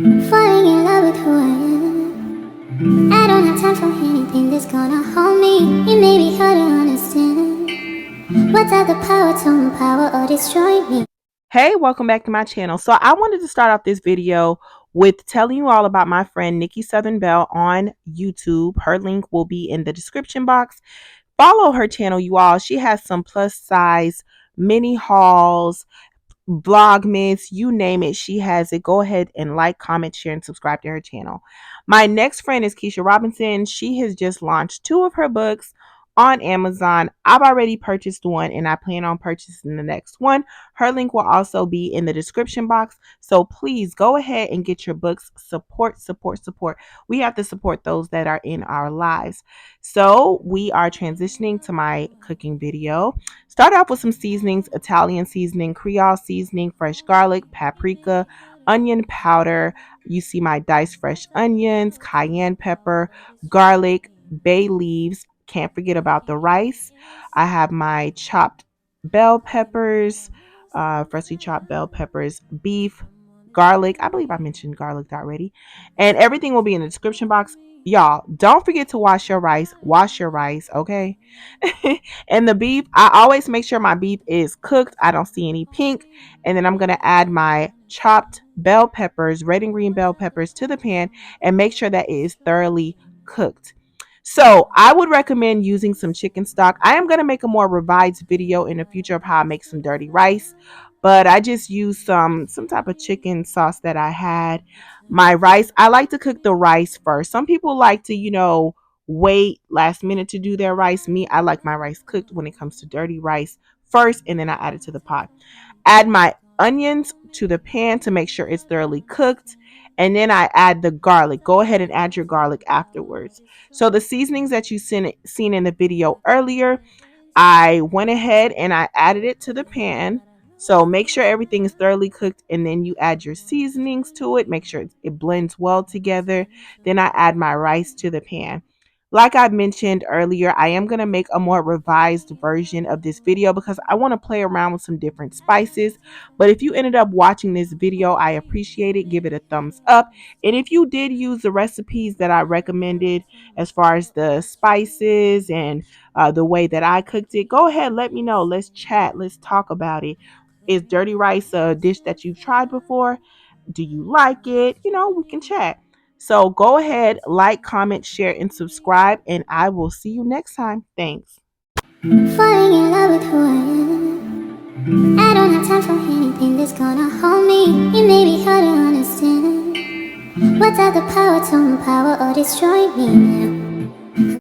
Falling in love with who I am. I don't have time for anything that's gonna hold me. It may be hard to understand. Without the power to empower or destroy me. Hey, welcome back to my channel. So I wanted to start off this video with telling you all about my friend Nikki Southernbelle on YouTube. Her link will be in the description box. Follow her channel, you all. She has some plus size mini hauls, Vlogmas, you name it, she has it. Go ahead and like, comment, share, and subscribe to her channel. My next friend is Keisha Robinson. She has just launched 2 of her books on Amazon. I've already purchased one and I plan on purchasing the next one. Her link will also be in the description box. So please go ahead and get your books. Support. We have to support those that are in our lives. So we are transitioning to my cooking video. Start off with some seasonings: Italian seasoning, Creole seasoning, fresh garlic, paprika, onion powder. You see my diced fresh onions, cayenne pepper, garlic, bay leaves. Can't forget about the rice. I have my chopped bell peppers, freshly chopped bell peppers, beef, garlic. I believe I mentioned garlic already. And everything will be in the description box. Y'all, don't forget to wash your rice. Wash your rice, okay? And the beef, I always make sure my beef is cooked. I don't see any pink. And then I'm going to add my chopped bell peppers, red and green bell peppers, to the pan and make sure that it is thoroughly cooked. So I would recommend using some chicken stock. I am going to make a more revised video in the future of how I make some dirty rice, but I just used some type of chicken sauce that I had. My rice, I like to cook the rice first. Some people like to, wait last minute to do their rice. Me, I like my rice cooked when it comes to dirty rice first, and then I add it to the pot. Add my onions to the pan to make sure it's thoroughly cooked. And then I add the garlic. Go ahead and add your garlic afterwards. So the seasonings that you seen in the video earlier, I went ahead and I added it to the pan. So make sure everything is thoroughly cooked, and then you add your seasonings to it. Make sure it blends well together. Then I add my rice to the pan. Like I mentioned earlier, I am going to make a more revised version of this video because I want to play around with some different spices. But if you ended up watching this video, I appreciate it. Give it a thumbs up. And if you did use the recipes that I recommended as far as the spices and the way that I cooked it, go ahead, let me know. Let's chat. Let's talk about it. Is dirty rice a dish that you've tried before? Do you like it? We can chat. So go ahead, like, comment, share, and subscribe, and I will see you next time. Thanks. Falling in love with who I am. I don't have time for anything that's gonna hold me. It may be hard to understand. Without the power to empower or destroy me.